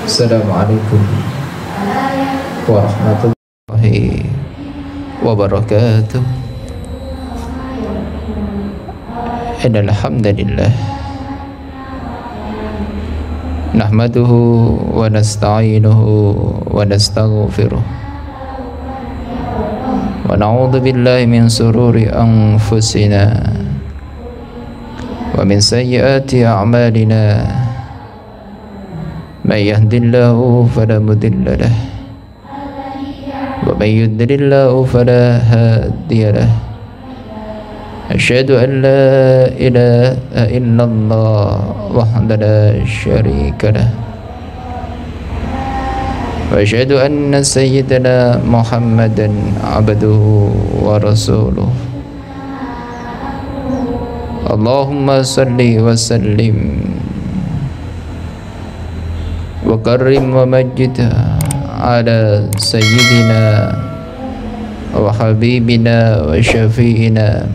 Assalamualaikum warahmatullahi wabarakatuh. Innal hamdalillah nahmaduhu wa nasta'inuhu wa nastaghfiruh wa na'udzu billahi min sururi anfusina wa min sayyiati a'malina. Man yahdihillahu fala mudilla lahu wa man yudlilhu fala hadiya lahu. Asyhadu an la ilaha illallah wahdahu la syarika lahu wa asyhadu anna sayyidana Muhammadan abduhu wa rasuluh. Allahumma salli wa sallim wa karim wa majid ala sayyidina wa habibina wa syafi'ina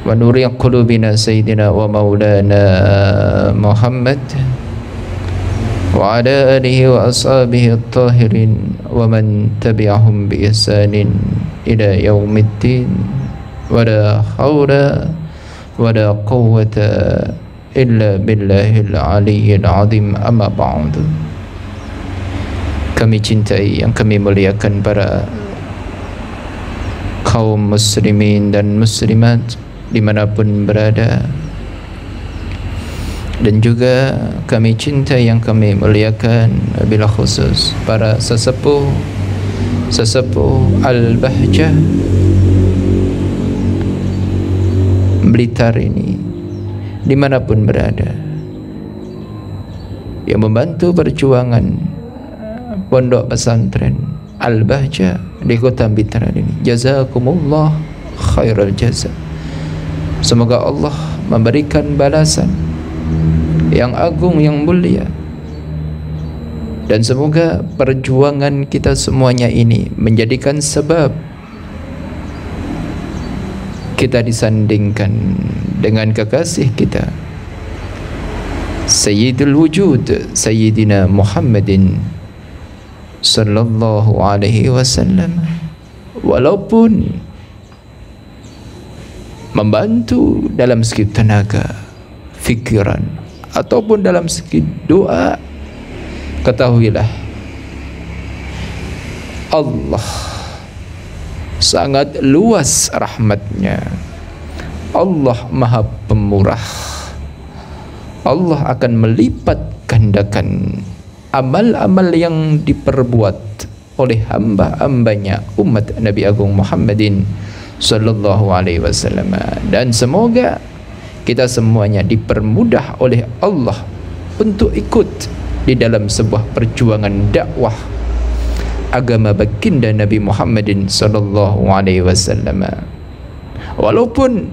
wa nuri qulubina sayyidina wa maulana Muhammad wa ala alihi wa ashabihi at-tahirin wa man tabi'ahum bi ihsanin ila yaumiddin. Wa la hawla wa la quwwata illa billahil aliyyil azim. Amma ba'du. Kami cintai yang kami muliakan para kaum muslimin dan muslimat dimanapun berada, dan juga kami cintai yang kami muliakan bila khusus para sesepuh Al-Bahjah Blitar ini, dimanapun berada, yang membantu perjuangan pondok pesantren Al-Bahjah di kota Blitar ini. Jazakumullah khairal jaza. Semoga Allah memberikan balasan yang agung, yang mulia, dan semoga perjuangan kita semuanya ini menjadikan sebab kita disandingkan dengan kekasih kita Sayyidul Wujud Sayyidina Muhammadin sallallahu alaihi wasallam. Walaupun membantu dalam segi tenaga, fikiran, ataupun dalam segi doa, ketahuilah Allah sangat luas rahmatnya. Allah maha pemurah. Allah akan melipat gandakan amal-amal yang diperbuat oleh hamba-hambanya umat Nabi Agung Muhammadin sallallahu alaihi wasallam. Dan semoga kita semuanya dipermudah oleh Allah untuk ikut di dalam sebuah perjuangan dakwah agama baginda Nabi Muhammadin sallallahu alaihi wasallam. Walaupun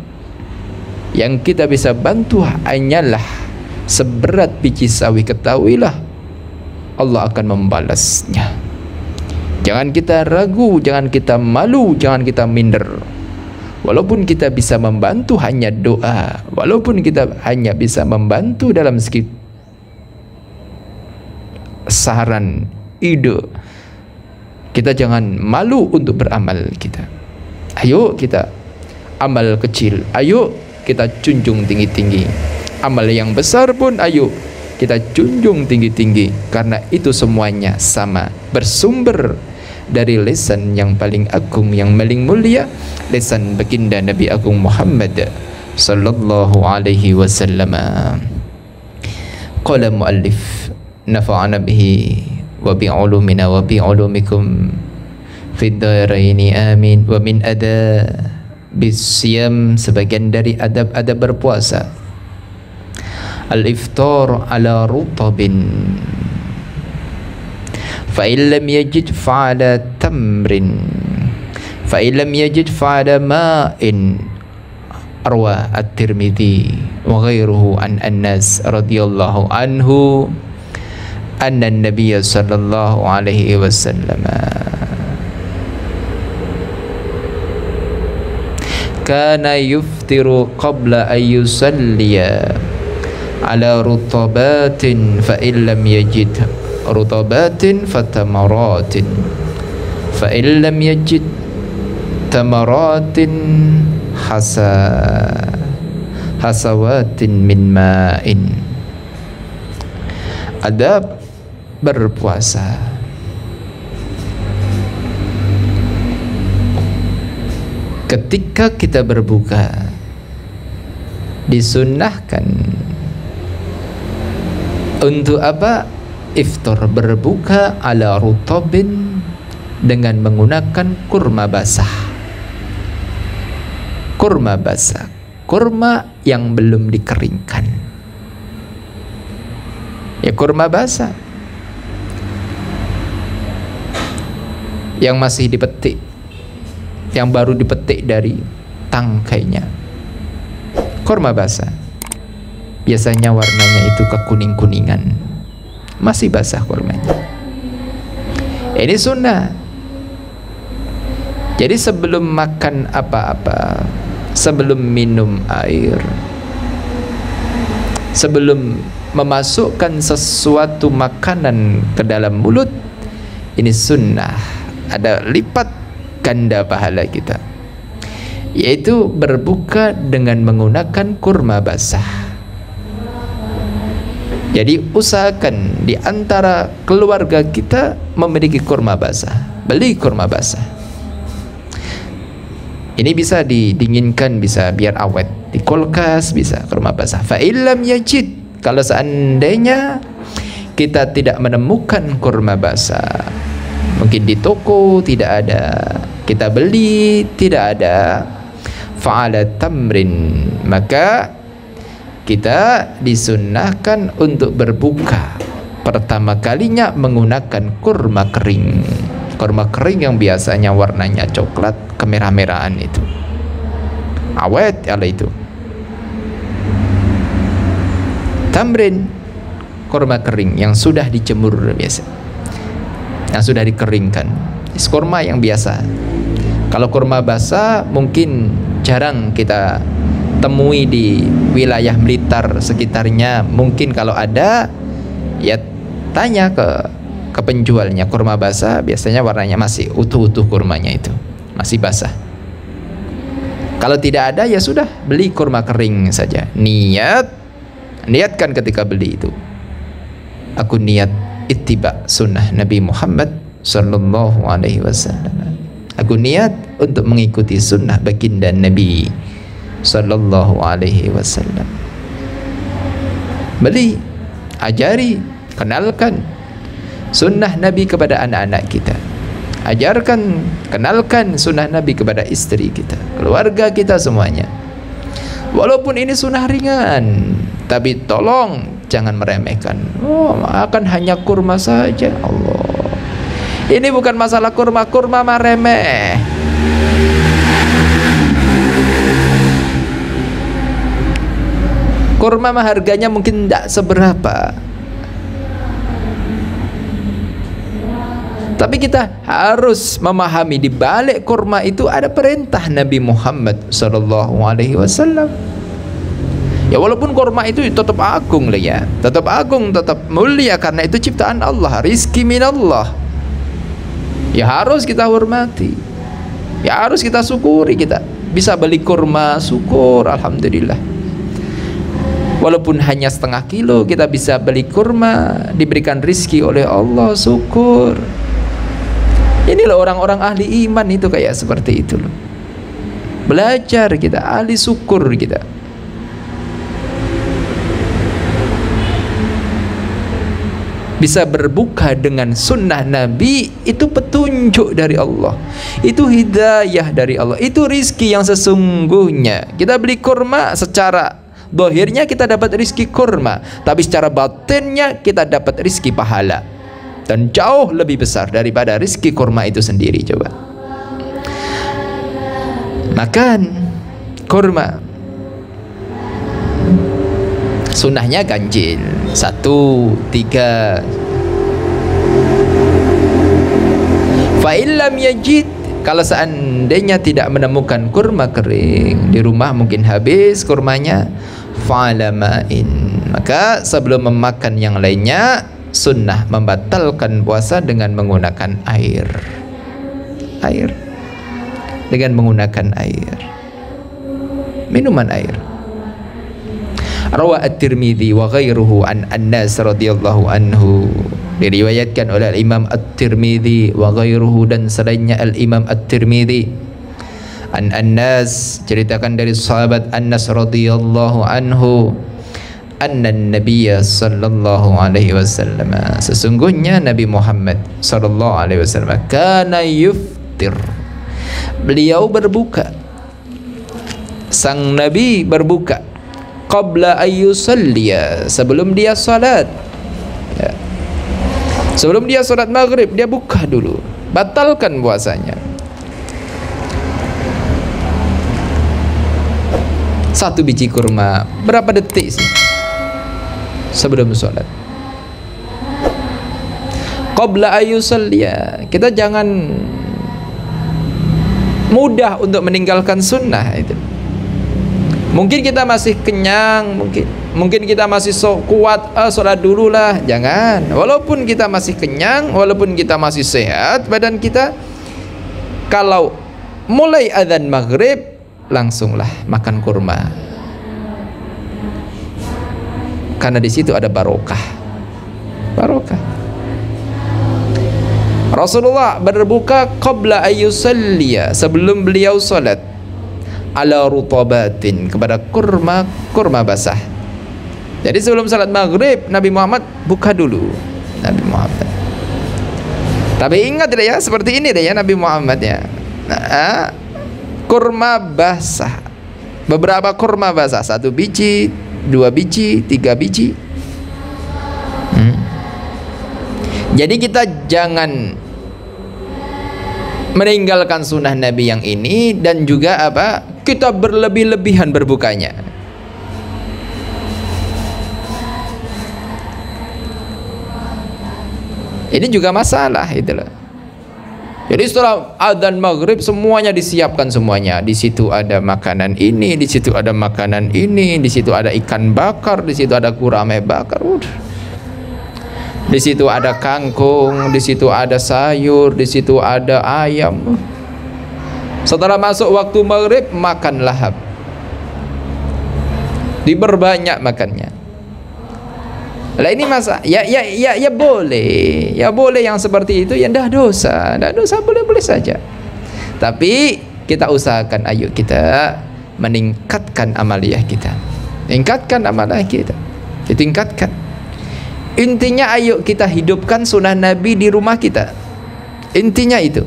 yang kita bisa bantu hanyalah seberat biji sawi, ketahuilah Allah akan membalasnya. Jangan kita ragu, jangan kita malu, jangan kita minder. Walaupun kita bisa membantu hanya doa, walaupun kita hanya bisa membantu dalam segi saran, ide, kita jangan malu untuk beramal kita. Ayo kita amal kecil, ayo kita junjung tinggi-tinggi. Amal yang besar pun ayo kita junjung tinggi-tinggi, karena itu semuanya sama, bersumber dari lisan yang paling agung, yang paling mulia, lisan baginda Nabi Agung Muhammad sallallahu alaihi wasallam. Qala muallif nafa'ana bihi wa bi ulumina wa bi ulumikum fid daraini amin. Wa min ada bisyam, sebagian dari adab-adab berpuasa, al-iftar ala rutabin fa illam yajid fa'ala tamrin fa illam yajid fa'ala ma'in. Arwa at-Tirmidzi wa ghairuhu an Anas radhiyallahu anhu anna an-nabiy sallallahu alaihi wasallam kana yuftiru qabla an yusalliya ala rutabatin fa illam yajid rutabatin fatamaratin fa illam yajid tamaratin hasawatin min ma'in. Adab berpuasa. Ketika kita berbuka, disunnahkan untuk apa? Iftar, berbuka ala rutabin, dengan menggunakan kurma basah. Kurma basah, kurma yang belum dikeringkan. Ya, kurma basah yang masih dipetik, yang baru dipetik dari tangkainya. Kurma basah biasanya warnanya itu kekuning-kuningan, masih basah kurmanya. Ini sunnah. Jadi sebelum makan apa-apa, sebelum minum air, sebelum memasukkan sesuatu makanan ke dalam mulut, ini sunnah, ada lipat ganda pahala kita, yaitu berbuka dengan menggunakan kurma basah. Jadi usahakan di antara keluarga kita memiliki kurma basah, beli kurma basah. Ini bisa didinginkan, bisa biar awet, di kulkas bisa kurma basah. Fa illam yajid, kalau seandainya kita tidak menemukan kurma basah, mungkin di toko tidak ada, kita beli tidak ada, fa'ala tamrin, maka kita disunnahkan untuk berbuka pertama kalinya menggunakan kurma kering. Kurma kering yang biasanya warnanya coklat kemerah-merahan itu, awet ala itu. Tamrin, kurma kering yang sudah dijemur biasa, yang sudah dikeringkan. Kurma yang biasa. Kalau kurma basah mungkin jarang kita temui di wilayah Blitar sekitarnya. Mungkin kalau ada, ya tanya ke penjualnya. Kurma basah biasanya warnanya masih utuh-utuh, kurmanya itu masih basah. Kalau tidak ada, ya sudah, beli kurma kering saja. Niatkan ketika beli itu, aku niat ittiba sunnah Nabi Muhammad sallallahu alaihi wasallam. Aku niat untuk mengikuti sunnah baginda Nabi sallallahu alaihi wasallam. Beli, ajari, kenalkan sunnah Nabi kepada anak-anak kita. Ajarkan, kenalkan sunnah Nabi kepada istri kita, keluarga kita semuanya. Walaupun ini sunnah ringan, tapi tolong jangan meremehkan. Oh, makan hanya kurma saja. Allah, ini bukan masalah kurma mah remeh. Kurma mah harganya mungkin tidak seberapa, tapi kita harus memahami di balik kurma itu ada perintah Nabi Muhammad sallallahu alaihi wasallam. Ya, walaupun kurma itu tetap agung lah ya, tetap agung, tetap mulia karena itu ciptaan Allah, rizki minallah. Ya harus kita hormati, ya harus kita syukuri. Kita bisa beli kurma, syukur, alhamdulillah. Walaupun hanya setengah kilo, kita bisa beli kurma, diberikan rizki oleh Allah, syukur. Inilah orang-orang ahli iman itu kayak seperti itu loh. Belajar kita, ahli syukur kita. Bisa berbuka dengan sunnah Nabi, itu petunjuk dari Allah, itu hidayah dari Allah, itu rizki yang sesungguhnya. Kita beli kurma, secara dohirnya kita dapat rizki kurma, tapi secara batinnya kita dapat rizki pahala, dan jauh lebih besar daripada rizki kurma itu sendiri. Coba makan kurma, sunnahnya ganjil 1, 3. Fa illam yajid, kalau seandainya tidak menemukan kurma kering di rumah, mungkin habis kurmanya, fa'ala ma'in, Maka sebelum memakan yang lainnya, sunnah membatalkan puasa dengan menggunakan air. Dengan menggunakan air, minuman air. Rawa At-Tirmidzi wa ghairuhu an Anas radhiyallahu anhu, diriwayatkan oleh Imam At-Tirmidzi wa ghairuhu dan selainnya Al-Imam At-Tirmidzi, an Anas, ceritakan dari sahabat Anas radhiyallahu anhu, anna Nabiyya sallallahu alaihi wasallam, sesungguhnya Nabi Muhammad sallallahu alaihi wasallam, kana yuftir, beliau berbuka, sang Nabi berbuka, qabla ayyusalliya, sebelum dia salat, ya. Sebelum dia salat maghrib dia buka dulu, batalkan puasanya. Satu biji kurma, berapa detik sih sebelum salat? Qabla ayyusalliya, kita jangan mudah untuk meninggalkan sunnah itu. Mungkin kita masih kenyang, mungkin kita masih kuat, sholat dulu lah. Jangan. Walaupun kita masih kenyang, walaupun kita masih sehat badan kita, kalau mulai adzan maghrib langsunglah makan kurma, karena di situ ada barokah. Rasulullah berbuka qabla ayyusalliya, sebelum beliau salat, ala rutabatin, kepada kurma basah. Jadi sebelum salat maghrib Nabi Muhammad buka dulu, Nabi Muhammad. Tapi ingat deh ya, seperti ini deh ya Nabi Muhammad ya. Nah, kurma basah, beberapa kurma basah, 1 biji, 2 biji, 3 biji. Jadi kita jangan meninggalkan sunnah Nabi yang ini, dan juga kita berlebih-lebihan berbukanya. Ini juga masalah itu loh. Jadi setelah adzan maghrib semuanya disiapkan semuanya. Di situ ada makanan ini, di situ ada makanan ini, di situ ada ikan bakar, di situ ada gurame bakar. Di situ ada kangkung, di situ ada sayur, di situ ada ayam. Setelah masuk waktu maghrib makan lahap, diperbanyak makannya. Lah ini masa ya boleh yang seperti itu, ya ndak dosa boleh saja. Tapi kita usahakan, ayo kita meningkatkan amaliyah kita, ditingkatkan. Intinya ayo kita hidupkan sunnah Nabi di rumah kita. Intinya itu,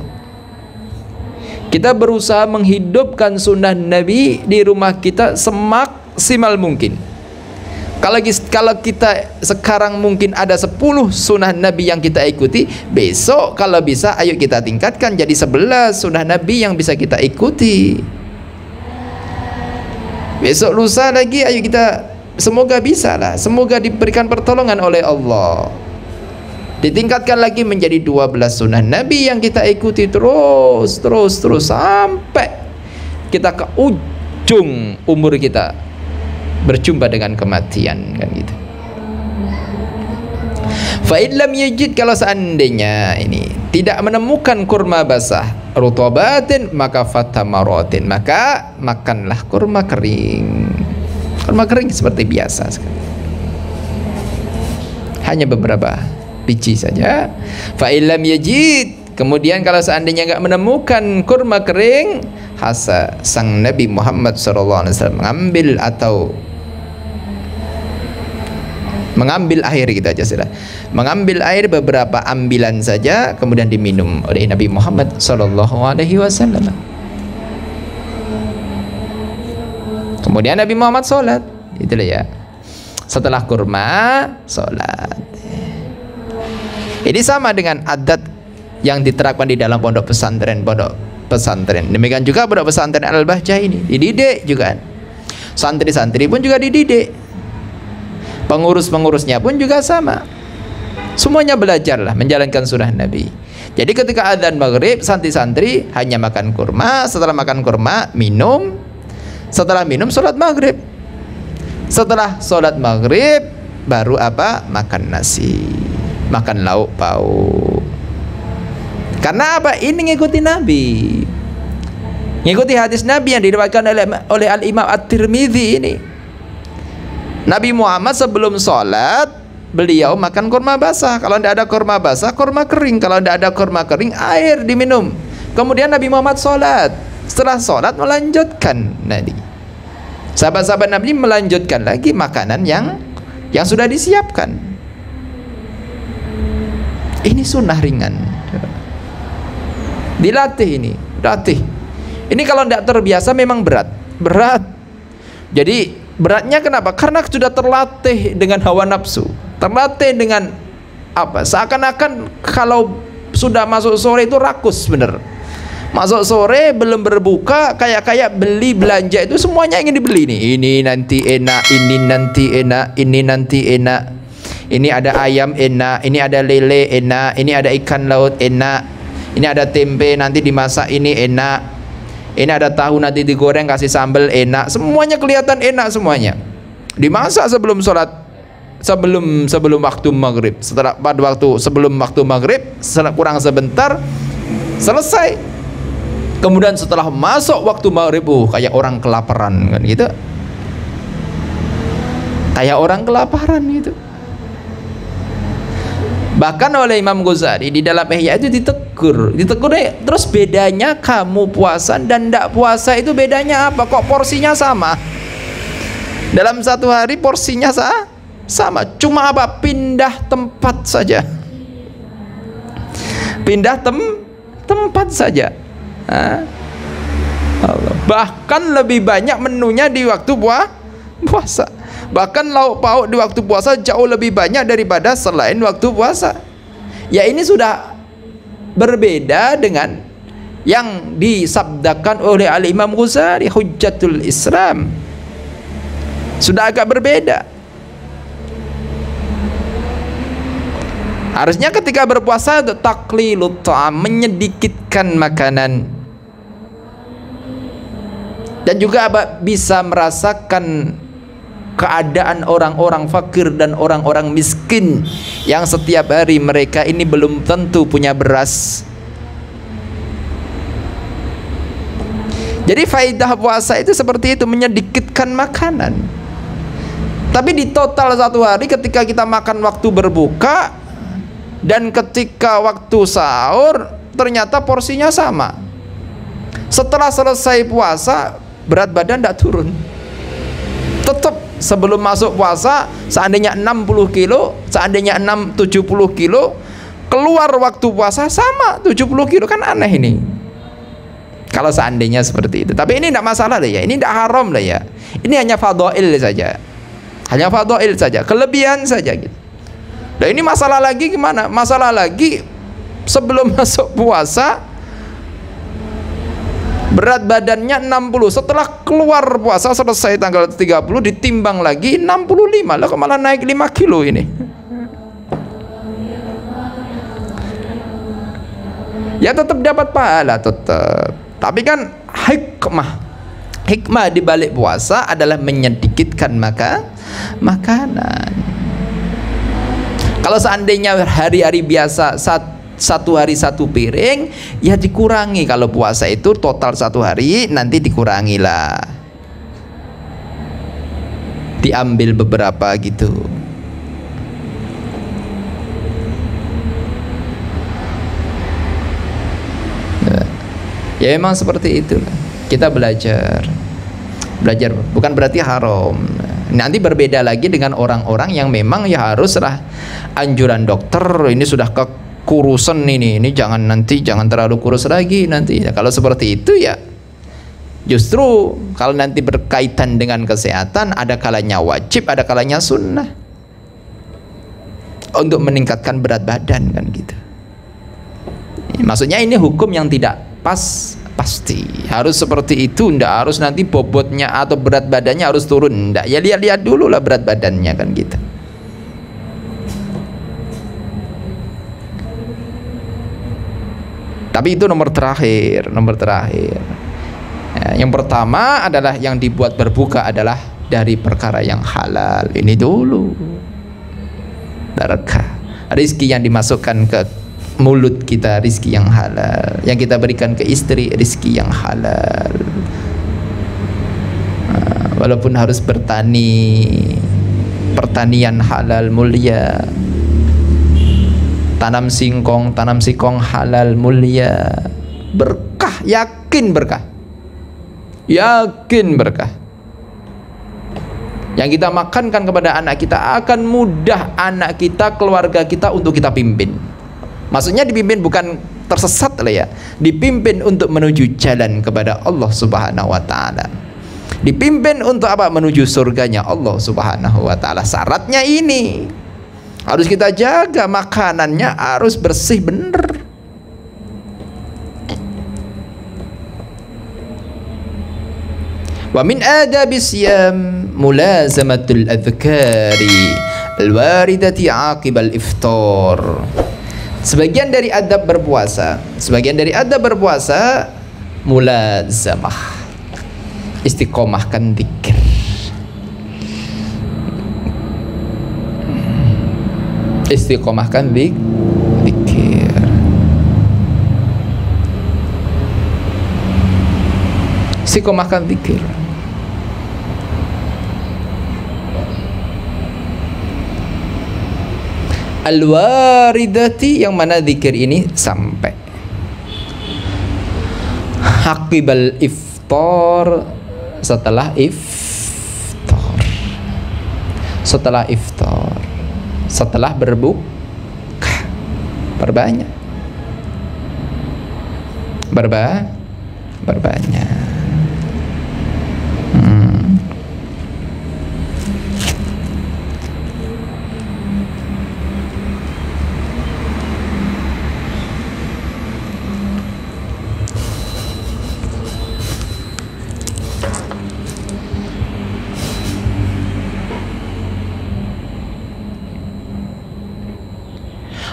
kita berusaha menghidupkan sunnah Nabi di rumah kita semaksimal mungkin. Kalau kita sekarang mungkin ada 10 sunnah Nabi yang kita ikuti, besok kalau bisa ayo kita tingkatkan jadi 11 sunnah Nabi yang bisa kita ikuti. Besok lusa lagi ayo kita, semoga bisa lah, semoga diberikan pertolongan oleh Allah, ditingkatkan lagi menjadi 12 sunnah Nabi yang kita ikuti terus sampai kita ke ujung umur kita, berjumpa dengan kematian, kan gitu. Fa illam yajid, kalau seandainya ini tidak menemukan kurma basah, rutabatin, maka fatamaratin, maka makanlah kurma kering. Kurma kering seperti biasa sekali, hanya beberapa biji saja. Fa illam yajid, kemudian kalau seandainya enggak menemukan kurma kering, hasa sang Nabi Muhammad SAW mengambil air, gitu aja sudah, mengambil air beberapa ambilan saja, kemudian diminum oleh Nabi Muhammad SAW. Kemudian Nabi Muhammad sholat, itulah ya, setelah kurma sholat. Ini sama dengan adat yang diterapkan di dalam pondok pesantren. Demikian juga pondok pesantren Al-Bahjah ini dididik juga, santri-santri pun juga dididik, pengurus-pengurusnya pun juga sama, semuanya belajarlah menjalankan sunnah Nabi. Jadi ketika adzan maghrib, santri-santri hanya makan kurma, setelah makan kurma minum, setelah minum sholat maghrib, setelah sholat maghrib baru apa? Makan nasi, makan lauk pauk. Karena apa? Ini ngikuti Nabi, ngikuti hadis Nabi yang diriwayatkan oleh Al-Imam At-Tirmidzi ini. Nabi Muhammad sebelum sholat beliau makan kurma basah. Kalau tidak ada kurma basah, kurma kering. Kalau tidak ada kurma kering, air diminum. Kemudian Nabi Muhammad sholat. Setelah sholat melanjutkan Nabi. Sahabat-sahabat Nabi melanjutkan lagi makanan yang sudah disiapkan. Ini sunnah ringan. Dilatih ini, latih. Ini kalau tidak terbiasa memang berat. Jadi beratnya kenapa? Karena sudah terlatih dengan hawa nafsu, terlatih dengan apa? Seakan-akan kalau sudah masuk sore itu rakus bener. Masuk sore belum berbuka, kayak beli belanja itu semuanya ingin dibeli nih. Ini nanti enak, ini nanti enak, ini nanti enak. Ini ada ayam enak, ini ada lele enak, ini ada ikan laut enak, ini ada tempe nanti dimasak ini enak, ini ada tahu nanti digoreng kasih sambal enak. Semuanya kelihatan enak semuanya. Dimasak sebelum sholat, sebelum waktu maghrib. Setelah pada waktu sebelum waktu maghrib, kurang sebentar selesai. Kemudian setelah masuk waktu maghrib, kayak orang kelaparan kan gitu. Kayak orang kelaparan gitu. Bahkan oleh Imam Ghazali di dalam Ihya itu ditegur terus bedanya kamu puasa dan tidak puasa itu bedanya apa? Kok porsinya sama? Dalam satu hari porsinya sama, cuma apa? Pindah tempat saja. Pindah tempat saja. Allah. Bahkan lebih banyak menunya di waktu puasa. Bahkan lauk pauk di waktu puasa jauh lebih banyak daripada selain waktu puasa. Ya ini sudah berbeda dengan yang disabdakan oleh Al-Imam Ghazali Hujjatul Islam. Sudah agak berbeda. Harusnya ketika berpuasa taklilut ta'am, menyedikitkan makanan. Dan juga bisa merasakan keadaan orang-orang fakir dan orang-orang miskin yang setiap hari mereka ini belum tentu punya beras. Jadi faidah puasa itu seperti itu, menyedikitkan makanan. Tapi di total satu hari ketika kita makan waktu berbuka dan ketika waktu sahur ternyata porsinya sama. Setelah selesai puasa berat badan tidak turun, tetap sebelum masuk puasa seandainya 60 kilo, seandainya 70 kilo, keluar waktu puasa sama 70 kilo, kan aneh ini kalau seandainya seperti itu. Tapi ini tidak masalah lah ya, ini tidak haram lah ya, ini hanya fadhail saja, hanya fadhail saja, kelebihan saja gitu. Nah ini masalah lagi gimana? Masalah lagi sebelum masuk puasa berat badannya 60, setelah keluar puasa selesai tanggal 30 ditimbang lagi 65, lah kok malah naik 5 kilo ini. Ya tetap dapat pahala tetap, tapi kan hikmah di balik puasa adalah menyedikitkan makanan. Kalau seandainya hari-hari biasa satu hari satu piring, ya dikurangi. Kalau puasa itu total satu hari, nanti dikurangi lah, diambil beberapa gitu. Ya memang seperti itu. Kita belajar bukan berarti haram. Nanti berbeda lagi dengan orang-orang yang memang ya haruslah anjuran dokter, ini sudah kurusan ini jangan terlalu kurus lagi nanti. Ya, kalau seperti itu ya justru kalau nanti berkaitan dengan kesehatan, ada kalanya wajib, ada kalanya sunnah untuk meningkatkan berat badan kan gitu. Maksudnya ini hukum yang tidak pasti harus seperti itu, ndak harus nanti bobotnya atau berat badannya harus turun, ndak. Ya lihat dulu lah berat badannya kan gitu. Tapi itu nomor terakhir. Ya, yang pertama adalah yang dibuat berbuka adalah dari perkara yang halal. Ini dulu. Barakah. Rizki yang dimasukkan ke mulut kita, rizki yang halal. Yang kita berikan ke istri, rizki yang halal. Walaupun harus bertani, pertanian halal mulia. Tanam singkong halal mulia. Berkah, yakin berkah. Yakin berkah. Yang kita makankan kepada anak kita akan mudah anak kita, keluarga kita untuk kita pimpin. Maksudnya dipimpin bukan tersesat lah ya. Dipimpin untuk menuju jalan kepada Allah Subhanahu wa taala. Dipimpin untuk apa? Menuju surganya Allah Subhanahu wa taala. Syaratnya ini. Harus kita jaga makanannya, harus bersih bener. Wa min adabis siyam mulazamatul adhkari al-waridati aqibal iftar. Sebagian dari adab berpuasa, mulazamah, istiqomahkan zikir. Istiqomahkan zikir. Istiqomahkan zikir. Al-waridati, yang mana zikir ini sampai aqibal iftar, setelah iftar, setelah berbuka. Berbanyak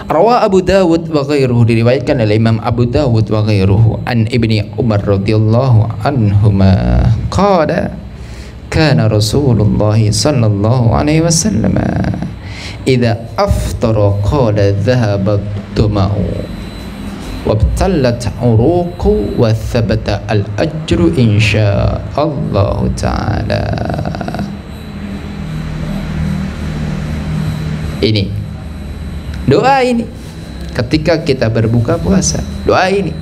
Rawa Abu Dawud wa ghairuhu, diriwayatkan oleh Imam Abu Dawud wa ghairuhu an Ibni Umar radhiyallahu anhuma qala kana Rasulullah sallallahu alaihi wasallam idza aftara qala dhahaba ad-dama'u wabtallat uruqu wa thabata al-ajru insyaallah taala. Ini doa ini ketika kita berbuka puasa, doa ini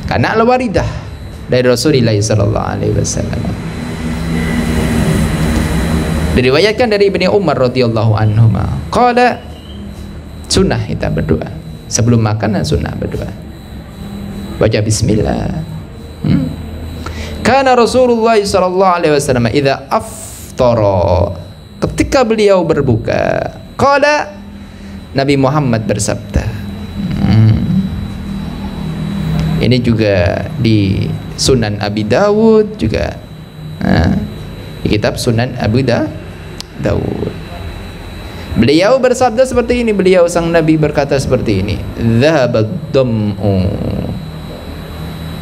karena al-waridah dari Rasulullah sallallahu alaihi wasallam. Diriwayatkan dari Ibni Umar radhiyallahu anhuma qala, sunnah kita berdoa sebelum makan, dan sunnah berdoa baca bismillah. Kana Rasulullah sallallahu alaihi wasallam idza aftara, ketika beliau berbuka, qala, Nabi Muhammad bersabda. Ini juga di Sunan Abi Dawud juga, di kitab Sunan Abi Dawud. Beliau bersabda seperti ini, beliau sang Nabi berkata seperti ini, dhahabad dam'u,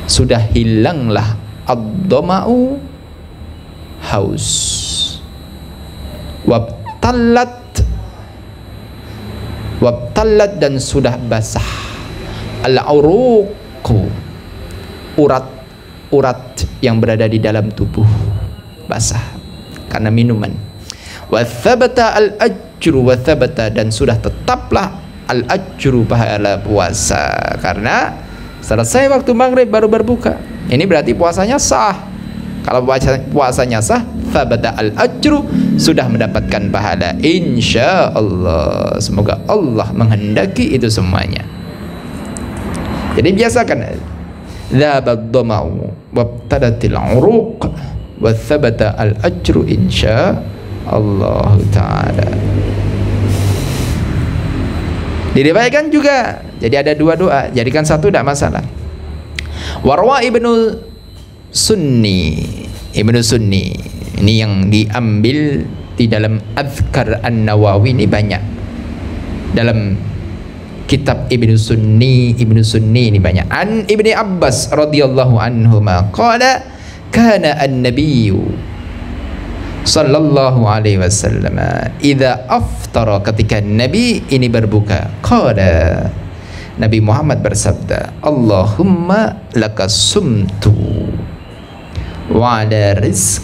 sudah hilanglah ad-dama'u, haus, wabtalat, dan sudah basah, al-uruqu, urat yang berada di dalam tubuh basah karena minuman, wa thabata al-ajru, wa thabata, dan sudah tetaplah al-ajru, pahala puasa, karena selesai waktu maghrib baru berbuka. Ini berarti puasanya sah. Kalau puasanya sah, thabata al-ajru, sudah mendapatkan pahala insya Allah. Semoga Allah menghendaki itu semuanya. Jadi biasakan dhabad dama'u wabtadatil uruq wa thabata al-ajru insya Allah ta'ala. Diriwayatkan juga, jadi ada dua doa, jadikan satu tidak masalah. Warwa Ibnu Sunni ini yang diambil di dalam Adhkar An-Nawawi, ini banyak dalam kitab Ibnu Sunni ini banyak. An Ibni Abbas radhiyallahu anhuma qala kana an-nabiyyu sallallahu alaihi wasallam, idza aftara, ketika Nabi ini berbuka, qala, Nabi Muhammad bersabda, Allahumma lakas sumtu wa ala rizqika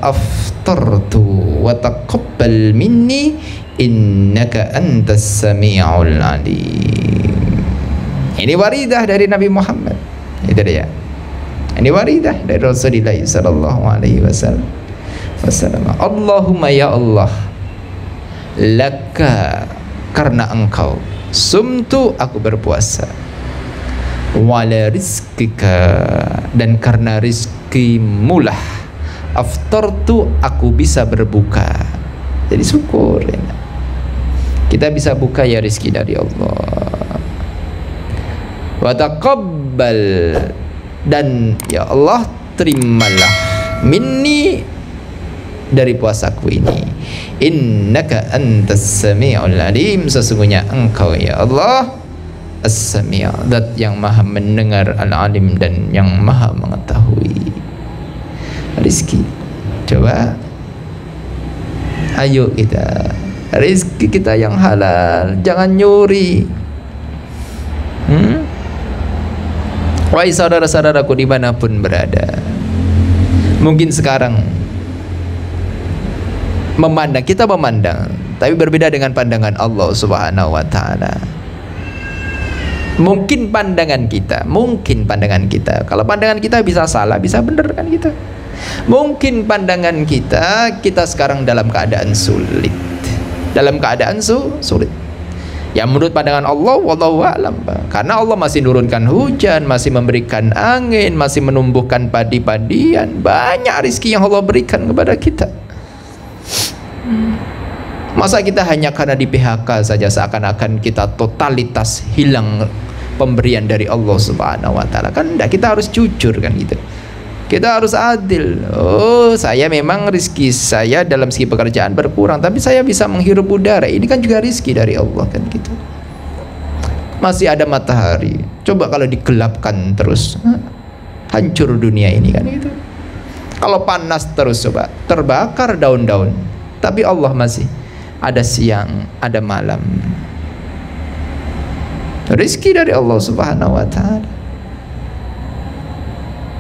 aftartu wa taqabbal minni innaka antas sami'ul alim. Ini waridah dari Nabi Muhammad. Itu dia. Ini waridah dari Rasulullah sallallahu alaihi wasallam. Allahumma ya Allah, laka, karena engkau, sumtu, aku berpuasa, wala rizqika, dan karena rizkimulah, aftartu, aku bisa berbuka. Jadi syukur ya. Kita bisa buka ya rizki dari Allah. Wa taqabbal, dan ya Allah terimalah, minni, dari puasaku ini, innaka antas sami'ul alim, sesungguhnya engkau ya Allah as-sami', zat yang maha mendengar, al-alim, dan yang maha mengetahui. Rizki, coba ayo kita, rizki kita yang halal, jangan nyuri. Wahai saudara-saudaraku dimanapun berada, mungkin sekarang kita memandang, tapi berbeda dengan pandangan Allah Subhanahu wa Ta'ala. Mungkin pandangan kita, kalau pandangan kita bisa salah, bisa benar kan kita. Mungkin pandangan kita sekarang dalam keadaan sulit, sulit. Ya menurut pandangan Allah, wallahu a'lam, karena Allah masih nurunkan hujan, masih memberikan angin, masih menumbuhkan padi-padian, banyak rezeki yang Allah berikan kepada kita. Masa kita hanya karena di PHK saja seakan-akan kita totalitas hilang pemberian dari Allah Subhanahu wa Ta'ala? Kan enggak, kita harus jujur kan gitu. Kita harus adil. Oh, saya memang rezeki saya dalam segi pekerjaan berkurang, tapi saya bisa menghirup udara. Ini kan juga rezeki dari Allah kan gitu. Masih ada matahari. Coba kalau digelapkan terus, hancur dunia ini kan gitu. Kalau panas terus, coba terbakar daun-daun. Tapi Allah masih ada siang, ada malam. Rezeki dari Allah Subhanahu wa Ta'ala.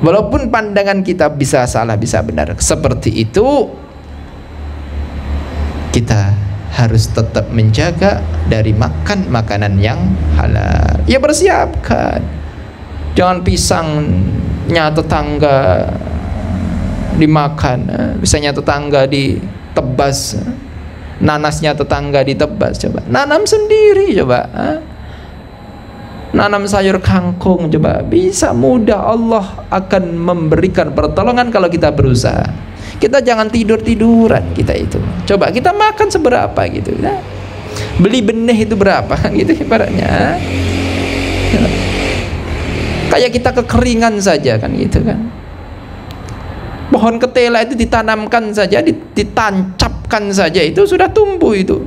Walaupun pandangan kita bisa salah, bisa benar, seperti itu, kita harus tetap menjaga dari makan makanan yang halal. Ya persiapkan, jangan pisangnya tetangga dimakan, pisangnya tetangga ditebas, nanasnya tetangga ditebas. Coba nanam sendiri, coba nanam sayur kangkung, coba, bisa mudah. Allah akan memberikan pertolongan kalau kita berusaha. Kita jangan tidur-tiduran kita itu. Coba kita makan seberapa gitu, nah, beli benih itu berapa gitu ibaratnya. Kayak kita kekeringan saja kan gitu kan. Pohon ketela itu ditanamkan saja, ditancapkan saja, itu sudah tumbuh itu.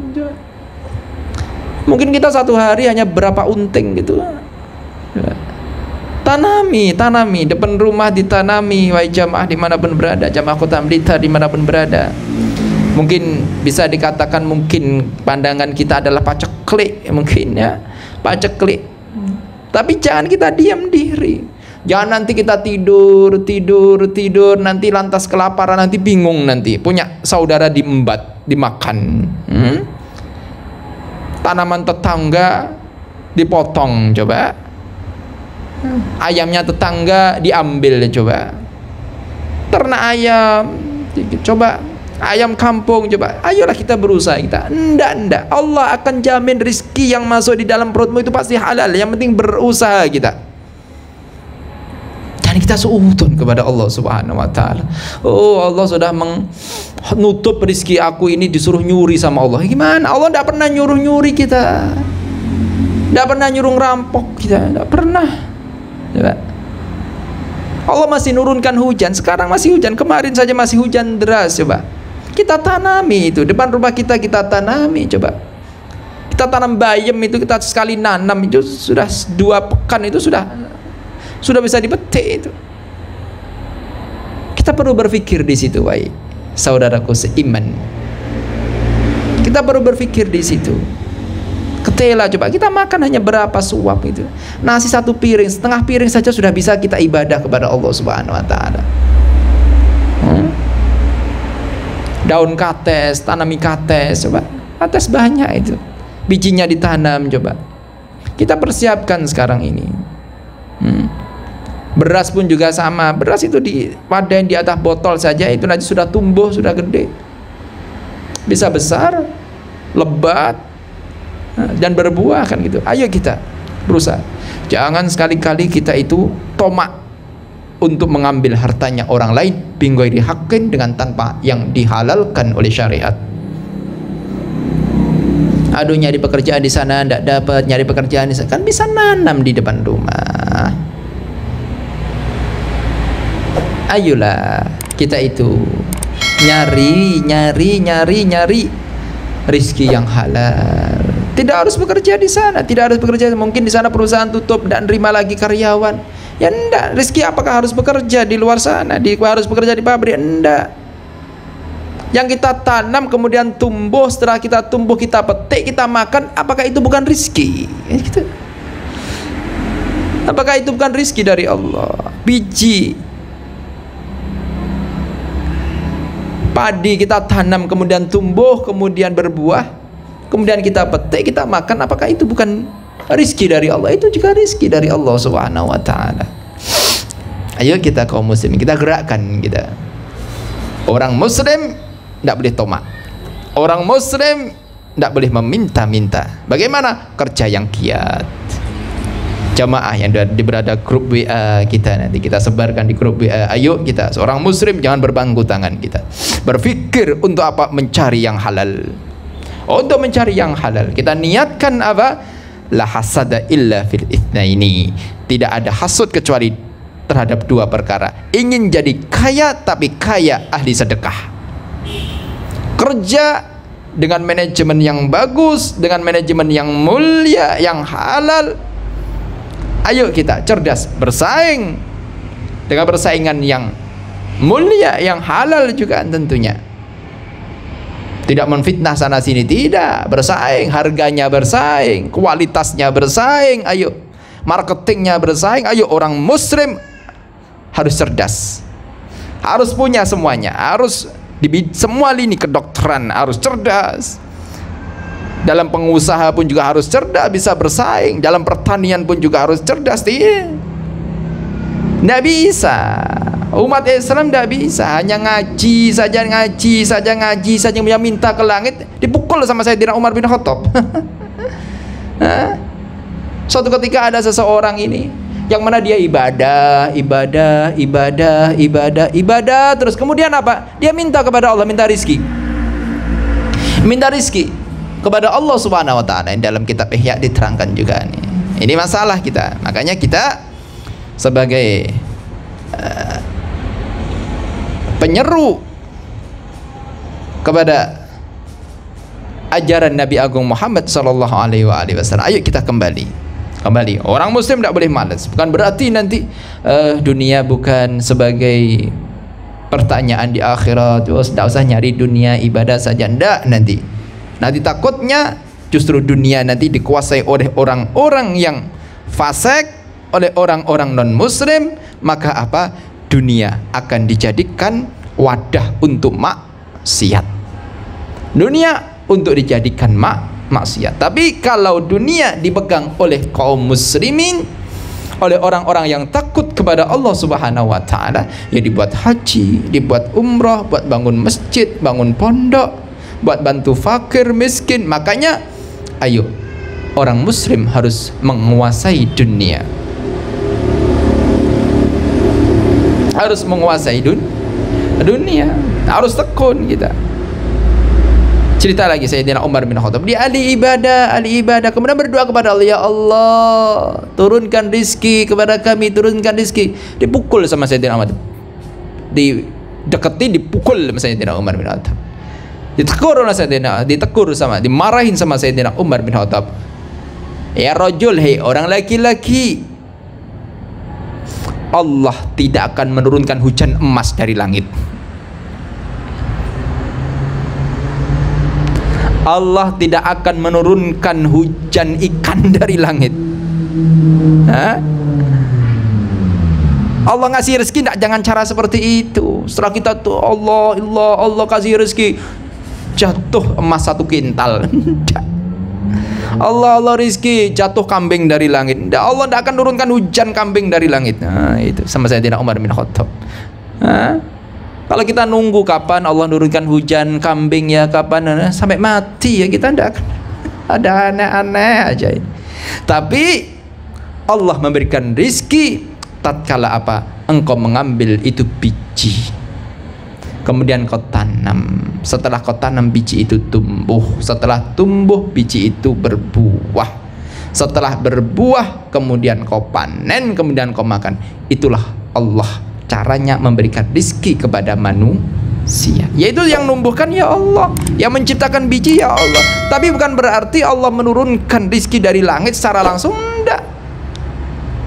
Mungkin kita satu hari hanya berapa unting gitu. Tanami depan rumah, ditanami. Wahai jamaah dimanapun berada, jamaah Kota Blitar dimanapun berada, mungkin bisa dikatakan, mungkin pandangan kita adalah paceklik, mungkin ya paceklik. Tapi jangan kita diam diri. Jangan nanti kita tidur, nanti lantas kelaparan, nanti bingung, nanti punya saudara diembat, dimakan. Tanaman tetangga dipotong, coba. Ayamnya tetangga diambil, coba. Ternak ayam, coba. Ayam kampung, coba. Ayolah kita berusaha kita. Enggak. Allah akan jamin rezeki yang masuk di dalam perutmu itu pasti halal. Yang penting berusaha kita. Dan kita suudon kepada Allah Subhanahu wa Ta'ala. Oh, Allah sudah menutup rezeki aku ini, disuruh nyuri sama Allah. Gimana? Allah tidak pernah nyuruh-nyuri kita, tidak pernah nyuruh ngerampok kita, tidak pernah. Coba. Allah masih nurunkan hujan. Sekarang masih hujan, kemarin saja masih hujan deras. Coba kita tanami itu depan rumah kita tanami. Coba kita tanam bayam itu, kita sekali nanam itu sudah 2 pekan itu sudah bisa dipetik itu. Kita Kita perlu berpikir di situ, wahai saudaraku seiman. Kita perlu berpikir di situ. Ketela, coba kita makan hanya berapa suap itu. Nasi satu piring, setengah piring saja sudah bisa kita ibadah kepada Allah Subhanahu wa taala. Daun kates, tanami kates, coba. Kates banyak itu. Bijinya ditanam, coba. Kita persiapkan sekarang ini. Beras pun juga sama. Beras itu dipadain di atas botol saja, itu nanti sudah tumbuh, sudah gede, bisa besar, lebat, dan berbuah kan gitu. Ayo kita berusaha. Jangan sekali-kali kita itu tomak untuk mengambil hartanya orang lain binggoiri haqqin, dengan tanpa yang dihalalkan oleh syariat. Aduh, nyari pekerjaan di sana tidak dapat, nyari pekerjaan di sana, kan bisa nanam di depan rumah. Ayolah kita itu nyari rizki yang halal. Tidak harus bekerja di sana, tidak harus bekerja. Mungkin di sana perusahaan tutup dan nerima lagi karyawan. Ya enggak, rizki apakah harus bekerja di luar sana? Harus bekerja di pabrik? Enggak. Yang kita tanam kemudian tumbuh, setelah kita tumbuh kita petik, kita makan, apakah itu bukan rizki? Gitu. Apakah itu bukan rizki dari Allah? Biji padi kita tanam kemudian tumbuh, kemudian berbuah, kemudian kita petik, kita makan, apakah itu bukan rizki dari Allah? Itu juga rizki dari Allah Subhanahu wa taala. Ayo kita kaum muslimin, kita gerakkan kita. Orang muslim tidak boleh tomak. Orang muslim tidak boleh meminta-minta. Bagaimana? Kerja yang giat. Jamaah yang berada grup WA kita, nanti kita sebarkan di grup WA. Ayo kita, seorang muslim jangan berbangku tangan, kita berpikir untuk apa? Mencari yang halal. Untuk mencari yang halal kita niatkan apa? La hasada illa fil itsnaini. Tidak ada hasud kecuali terhadap dua perkara. Ingin jadi kaya tapi kaya ahli sedekah. Kerja dengan manajemen yang bagus, dengan manajemen yang mulia, yang halal. Ayo kita cerdas bersaing dengan persaingan yang mulia, yang halal juga tentunya. Tidak menfitnah sana sini, tidak, bersaing, harganya bersaing, kualitasnya bersaing, ayo marketingnya bersaing. Ayo orang muslim harus cerdas, harus punya semuanya, harus di semua lini kedokteran harus cerdas. Dalam pengusaha pun juga harus cerdas, bisa bersaing. Dalam pertanian pun juga harus cerdas. Tidak bisa. Umat Islam tidak bisa hanya ngaji saja, minta ke langit, dipukul sama Sayyidina Umar bin Khattab. Suatu ketika ada seseorang ini yang mana dia ibadah, terus kemudian apa? Dia minta kepada Allah, minta rizki kepada Allah Subhanahu wa taala. Dalam kitab Ihya diterangkan juga nih. Ini masalah kita. Makanya kita sebagai penyeru kepada ajaran Nabi Agung Muhammad sallallahu alaihi wasallam, ayo kita kembali. Orang muslim tidak boleh malas. Bukan berarti nanti dunia bukan sebagai pertanyaan di akhirat. Tidak usah nyari dunia, ibadah saja. Tidak, nanti takutnya justru dunia nanti dikuasai oleh orang-orang yang fasik, oleh orang-orang non muslim. Maka apa? Dunia akan dijadikan wadah untuk maksiat. Dunia untuk dijadikan maksiat. Tapi kalau dunia dipegang oleh kaum muslimin, oleh orang-orang yang takut kepada Allah Subhanahu wa taala, ya dibuat haji, dibuat umrah, buat bangun masjid, bangun pondok, buat bantu fakir miskin. Makanya ayo orang muslim harus menguasai dunia, harus menguasai dunia, harus tekun kita. Cerita lagi Sayyidina Umar bin Khattab, dia ahli ibadah, kemudian berdoa kepada Allah, ya Allah turunkan rizki kepada kami, turunkan rizki. Dipukul sama Sayyidina Umar, dipukul sama Sayyidina Umar bin Khattab, dimarahin sama Sayyidina Umar bin Khattab. Ya rajul, hei orang laki-laki, Allah tidak akan menurunkan hujan emas dari langit. Allah tidak akan menurunkan hujan ikan dari langit. Hah? Allah ngasih rezeki tidak, jangan cara seperti itu. Setelah kita tuh Allah kasih rezeki, jatuh emas 1 kintal. Allah rezeki jatuh kambing dari langit. Allah tidak akan turunkan hujan kambing dari langit. Nah, itu sama Sayyidina Umar bin Khattab. Kalau kita nunggu kapan Allah nurunkan hujan kambing ya kapan, sampai mati ya kita tidak akan. Ada aneh-aneh aja ini. Tapi Allah memberikan rizki tatkala apa? Engkau mengambil itu biji, kemudian kau tanam. Setelah kau tanam, biji itu tumbuh. Setelah tumbuh, biji itu berbuah. Setelah berbuah, kemudian kau panen, kemudian kau makan. Itulah Allah caranya memberikan rizki kepada manusia, yaitu yang numbuhkan ya Allah, yang menciptakan biji ya Allah. Tapi bukan berarti Allah menurunkan rizki dari langit secara langsung, enggak.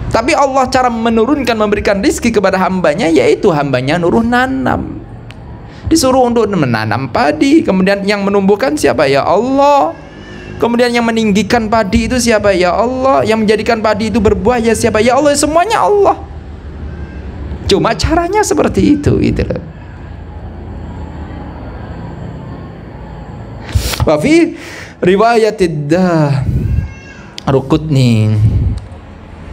Tapi Allah cara menurunkan, memberikan rizki kepada hambanya, yaitu hambanya nuruh nanam, disuruh untuk menanam padi. Kemudian yang menumbuhkan siapa? Ya Allah. Kemudian yang meninggikan padi itu siapa? Ya Allah. Yang menjadikan padi itu berbuah ya siapa? Ya Allah. Semuanya Allah. Cuma caranya seperti itu, gitu loh. Wa fi riwayatid Daraqutni,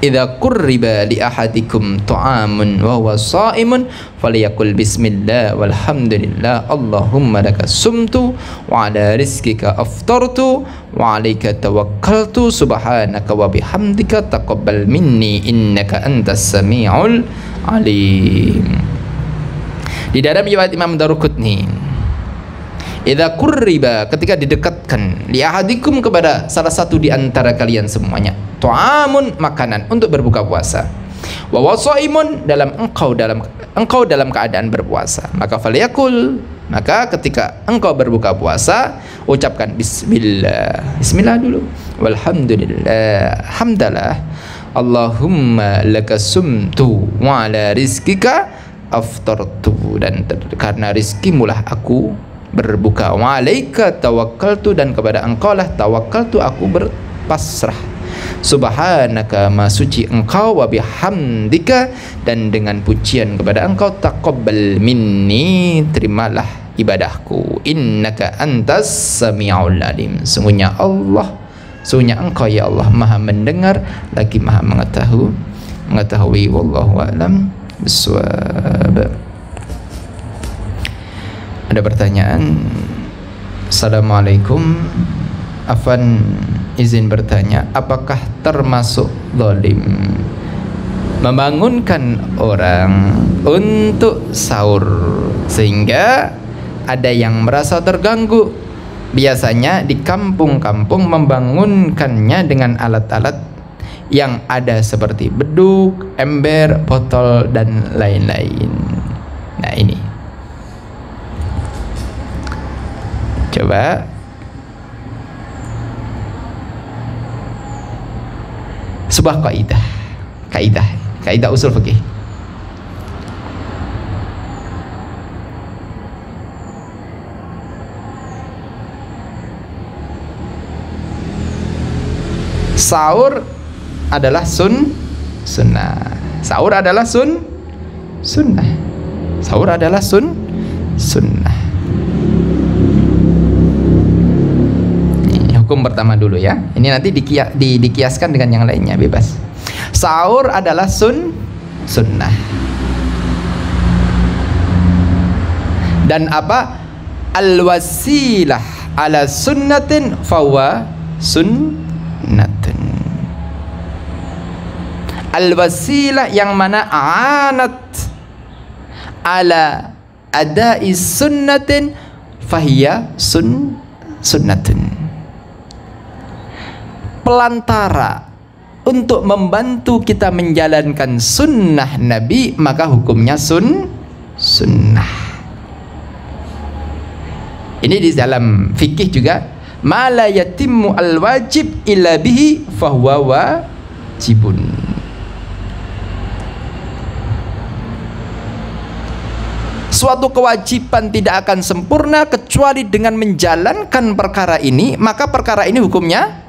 idza qurriba li ahadikum ta'amun wa huwa sha'imun falyaqul bismillah walhamdulillah Allahumma laka sumtu wa ala rizqika aftartu wa alayka tawakkaltu subhanaka wa bihamdika taqabbal minni innaka antas samiul alim. Di dalam riwayat Imam Daraqutni, idza qurriba, ketika didekatkan, li ahadikum, kepada salah satu di antara kalian semuanya, ta'amun, makanan untuk berbuka puasa, wa wasaimun, engkau dalam keadaan berpuasa, maka falyakul, maka ketika engkau berbuka puasa ucapkan bismillah dulu, walhamdulillah, hamdalah, Allahumma laka sumtu wa ala rizkika aftartu, dan karena rizkimulah aku berbuka, wa alaika tawakkaltu, dan kepada engkau lah tawakkaltu, aku berpasrah, subhanaka, ma suci engkau, wa bihamdika, dan dengan pujian kepada engkau, taqabbal minni, terimalah ibadahku, innaka antas samiul alim, sungguhnya engkau ya Allah maha mendengar lagi maha mengetahui. Wallahu a'lam bishawab. Ada pertanyaan. Assalamualaikum, Afan izin bertanya, apakah termasuk zalim membangunkan orang untuk sahur sehingga ada yang merasa terganggu? Biasanya di kampung-kampung membangunkannya dengan alat-alat yang ada seperti beduk, ember, botol, dan lain-lain. Nah ini, coba sebuah kaidah usul fikih. Sahur adalah sunnah. Sahur adalah sunnah. Sahur adalah sunnah. Ini hukum pertama dulu ya. Ini nanti dikiaskan dengan yang lainnya, bebas. Sahur adalah sunnah. Dan apa? Al-wasilah ala sunnatin fawa sunnatun. Al-wasilah yang mana anat ala adai sunnatin fahiya sunnatun. Pelantara untuk membantu kita menjalankan sunnah Nabi, maka hukumnya sunnah. Ini di dalam fikih juga, ma la yatimmu al-wajib illa bihi fahuwa wajibun. suatu kewajiban tidak akan sempurna kecuali dengan menjalankan perkara ini, maka perkara ini hukumnya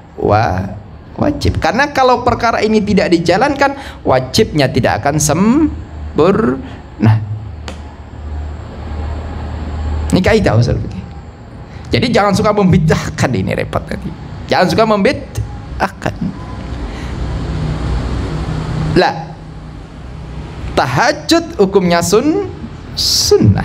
wajib. Karena kalau perkara ini tidak dijalankan, wajibnya tidak akan sempurna. Ini kaidah usul fikih. Jadi jangan suka membid'ahkan, ini repot nanti. Jangan suka membid'ahkan. Lah, tahajud hukumnya sunnah.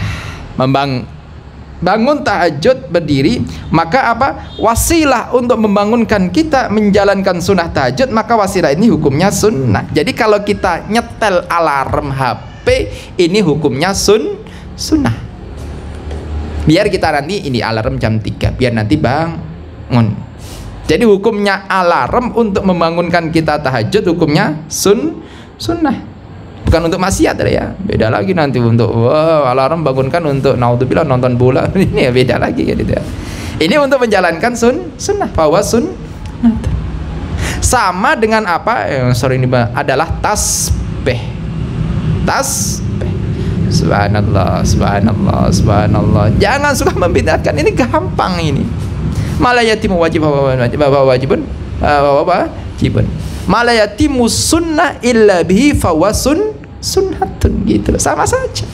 Bangun tahajud berdiri, maka apa? Wasilah untuk membangunkan kita menjalankan sunnah tahajud, maka wasilah ini hukumnya sunnah. Jadi kalau kita nyetel alarm HP, ini hukumnya sunnah. Biar kita nanti ini alarm jam 3, biar nanti bangun. Jadi hukumnya alarm untuk membangunkan kita tahajud, hukumnya sunnah. Bukan untuk maksiat ya, beda lagi nanti untuk alarm bangunkan untuk naudzubillah nonton bola. Ini ya beda lagi gitu ya. Ini untuk menjalankan sunnah, bahwa sunnah sama dengan apa ini adalah tasbih. Subhanallah, subhanallah, subhanallah. Jangan suka membid'ahkan, ini gampang ini. Malah yatimu wajibun. Malah yatimu sunnah illa bihi sunnatun, gitu. Sama saja.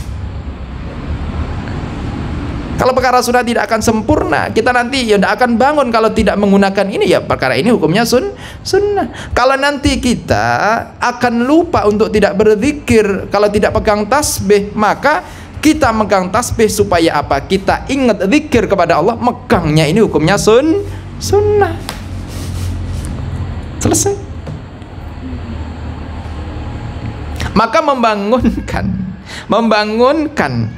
Kalau perkara sunnah tidak akan sempurna, kita nanti ya tidak akan bangun kalau tidak menggunakan ini, ya perkara ini hukumnya sunnah. Kalau nanti kita akan lupa untuk tidak berzikir, kalau tidak pegang tasbih, maka kita megang tasbih supaya apa? Kita ingat zikir kepada Allah, megangnya ini hukumnya sunnah. Selesai. Maka membangunkan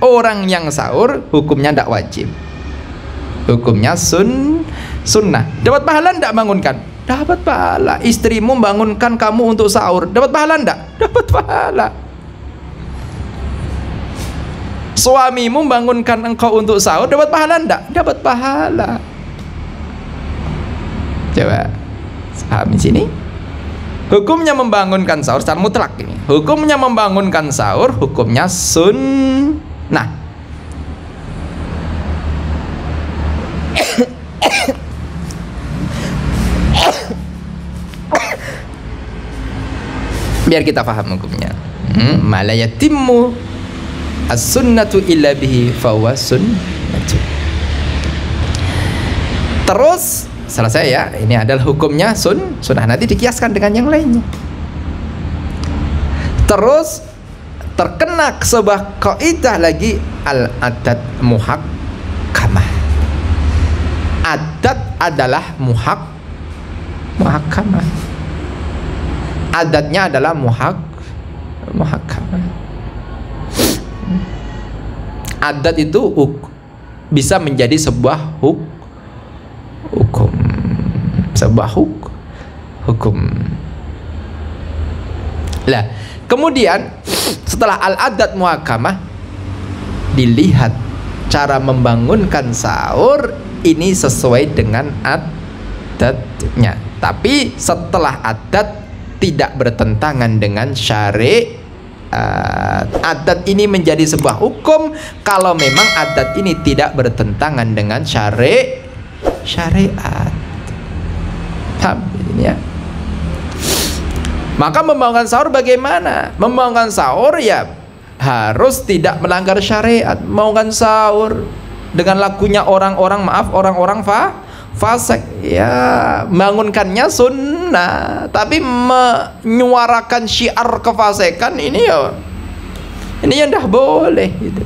orang yang sahur hukumnya tidak wajib, hukumnya sunnah. Dapat pahala tidak bangunkan? Dapat pahala. Istrimu membangunkan kamu untuk sahur, dapat pahala tidak? Dapat pahala. Suamimu membangunkan engkau untuk sahur, dapat pahala tidak? Dapat pahala. Coba pahami sini. Hukumnya membangunkan sahur secara mutlak ini. Hukumnya membangunkan sahur, hukumnya sunnah. Biar kita paham hukumnya. Mala yatimmu as-sunnatu illa bihi fahuwa sunnatu. Terus selesai ya, ini adalah hukumnya sunnah. Nanti dikiaskan dengan yang lainnya. Terus terkena sebuah kaidah lagi, al-adat muhakkamah. Adat adalah muhakkamah. Adatnya adalah muhakkamah. Adat itu bisa menjadi sebuah hukum, sebuah hukum. Lah, kemudian setelah al-adat muhakkamah, dilihat cara membangunkan sahur ini sesuai dengan adatnya. Tapi setelah adat tidak bertentangan dengan syariat, adat ini menjadi sebuah hukum kalau memang adat ini tidak bertentangan dengan syariat. Paham ini ya? Maka membangunkan sahur bagaimana? Membangunkan sahur ya harus tidak melanggar syariat. Membangunkan sahur dengan lagunya orang-orang fasik, ya bangunkannya sunnah, tapi menyuarakan syiar kefasikan ini ya, ini yang tidak boleh gitu.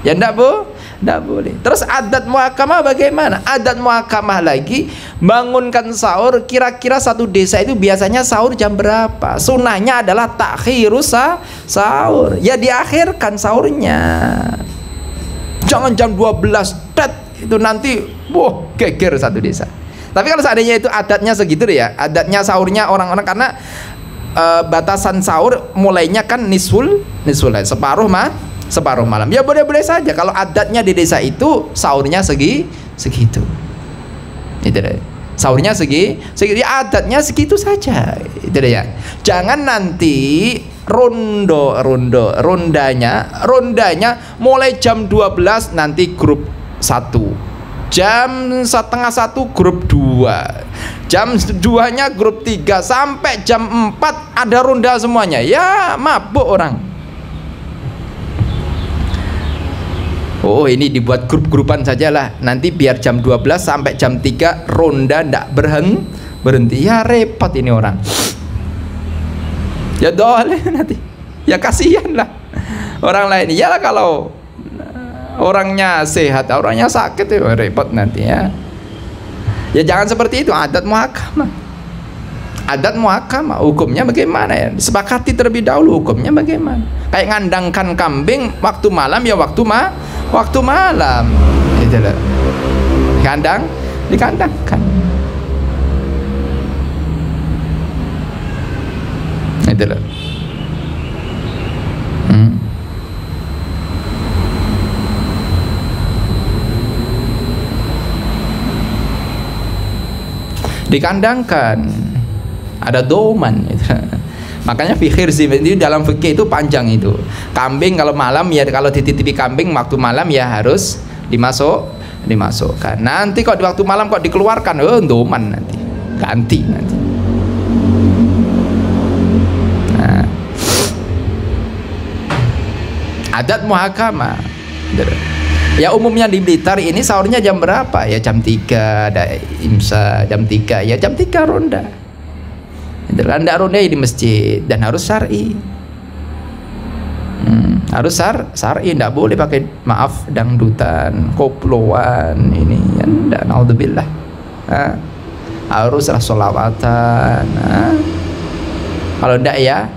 Ya tidak boleh. Terus adat muhakkamah bagaimana? Adat muhakkamah lagi, bangunkan sahur, kira-kira satu desa itu biasanya sahur jam berapa? Sunnahnya adalah takhirus sahur, ya diakhirkan sahurnya. Jangan jam 12 itu nanti geger satu desa. Tapi kalau seandainya itu adatnya segitu ya, adatnya sahurnya orang-orang, karena batasan sahur mulainya kan nisful separuh malam, ya boleh-boleh saja kalau adatnya di desa itu sahurnya segitu. Itu deh. Sahurnya segi adatnya segitu saja. Itu ya. Jangan nanti rondanya mulai jam 12 nanti grup 1, jam setengah 1 grup 2, jam 2-nya grup 3, sampai jam 4 ada ronda semuanya. Ya mabuk orang. Oh, ini dibuat grup-grupan sajalah. Nanti biar jam 12 sampai jam 3 ronda ndak berhenti. Ya repot ini orang. Ya doleh nanti. Ya kasihan lah orang lain. Ya kalau orangnya sehat, orangnya sakit ya repot nanti ya. Ya jangan seperti itu. Adat muhakama hukumnya bagaimana ya? Disepakati terlebih dahulu hukumnya bagaimana. Kayak ngandangkan kambing waktu malam ya waktu malam. Itu loh. Dikandangkan. Itu loh. Dikandangkan, ada doman gitu. Makanya fikir sih itu dalam fikih itu panjang itu. Kambing kalau malam ya, kalau dititipi kambing waktu malam ya harus dimasukkan. Nanti kok di waktu malam kok dikeluarkan, doman nanti ganti nanti. Nah, adat muhakama. Ya umumnya di Blitar ini sahurnya jam berapa? Ya jam 3 ada imsa, jam 3 ya jam 3 ronda. Anda ronda di masjid dan harus syar'i. Harus syar'i, tidak boleh pakai maaf dangdutan, koploan ini ya ndak, naudzubillah. Harus sholawatan. Kalau ndak ya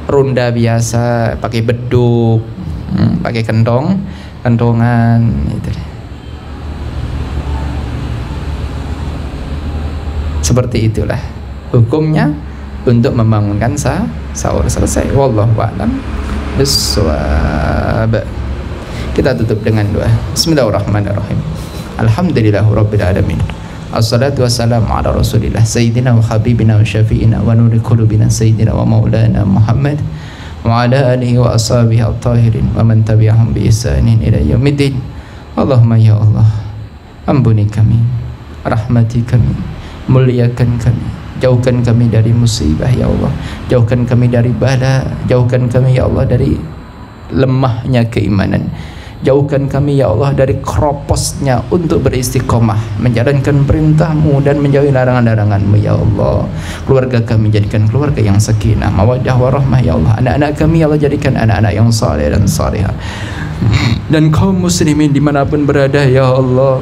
ronda biasa pakai beduk, pakai kentongan itu. Seperti itulah hukumnya untuk membangunkan sahur. Selesai. Wallahu a'lam bissawab. Kita tutup dengan doa. Bismillahirrahmanirrahim. Alhamdulillahirabbil alamin. Assalatu wassalamu ala Rasulillah sayyidina wa habibina wa syafi'ina wa nuri qulubina sayyidina wa maulana Muhammad wa ala alihi wa ashabihi at-tahirin wa man tabi'ahum bi ihsanin ila yaumiddin. Allahumma ya Allah, ampuni kami, rahmati kami, muliakan kami, jauhkan kami dari musibah ya Allah, jauhkan kami dari bala, jauhkan kami ya Allah dari lemahnya keimanan, jauhkan kami ya Allah dari keroposnya untuk beristiqomah menjalankan perintah-Mu dan menjauhi larangan-larangan-Mu ya Allah. Keluarga kami jadikan keluarga yang sakinah, mawaddah warahmah ya Allah. Anak-anak kami ya Allah jadikan anak-anak yang saleh dan salihah. Dan kaum muslimin dimanapun berada ya Allah,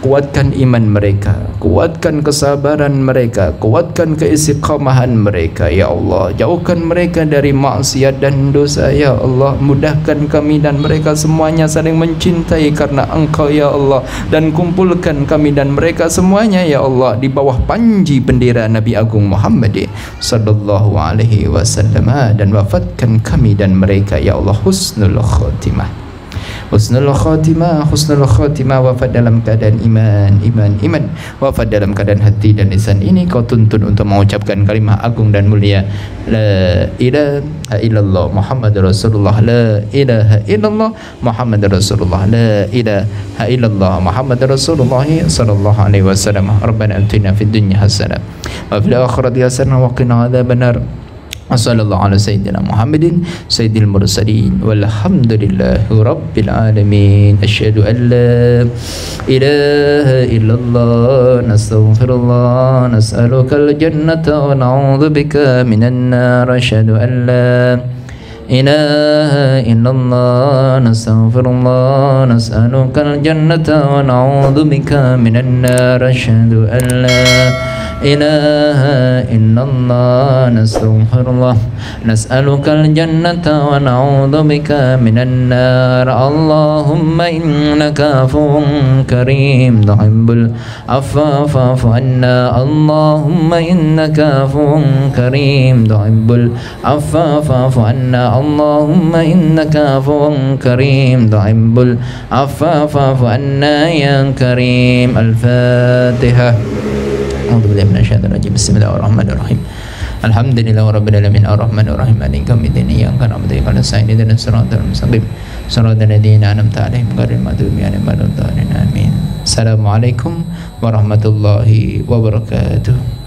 kuatkan iman mereka, kuatkan kesabaran mereka, kuatkan keistiqomahan mereka ya Allah. Jauhkan mereka dari maksiat dan dosa ya Allah. Mudahkan kami dan mereka semuanya saling mencintai karena Engkau ya Allah. Dan kumpulkan kami dan mereka semuanya ya Allah di bawah panji bendera Nabi Agung Muhammad sallallahu alaihi wasallam. Dan wafatkan kami dan mereka ya Allah husnul khatimah. Husnul khatimah, wafat dalam keadaan iman, wafat dalam keadaan hati dan lisan ini kau tuntun untuk mengucapkan kalimah agung dan mulia la ilaha illallah Muhammadur Rasulullah, la ilaha illallah Muhammadur Rasulullah, la ilaha illallah Muhammadur Rasulullah sallallahu alaihi wasallam. Rabbana atina fid dunya hasanah wa fil akhirati hasanah wa qina adzabannar. Wassallallahu ala sayyidina Muhammadin sayyidil mursalin walhamdulillahi rabbil alamin. Asyhadu an la ilaha illallah, nastaghfirullah, nas'alukal jannata wa na'udzubika minan nar. Asyhadu an la ilaha illallah, nastaghfirullah, nas'alukal jannata wa na'udzubika minan nar. Asyhadu an la ilaha illallah. Nastaghfirullah, nas'alukal jannata wa na'udzubika minan nar. Allahumma innaka afuwwun karim tuhibbul afwa fa'fu anna. Allahumma innaka afuwwun karim tuhibbul afwa fa'fu anna. Allahumma innaka afuwwun karim tuhibbul afwa fa'fu anna ya karim. Al-Fatihah. A'udzubillahi minasyaitonir rajim. Bismillahirrahmanirrahim. Alhamdulillahi rabbil alamin arrahmanir rahim maliki yaumiddin iyyaka na'budu wa iyyaka nasta'in ihdinas siratal mustaqim siratal ladzina an'amta 'alaihim ghairil maghdubi 'alaihim waladdallin. Amin. Assalamualaikum warahmatullahi wabarakatuh.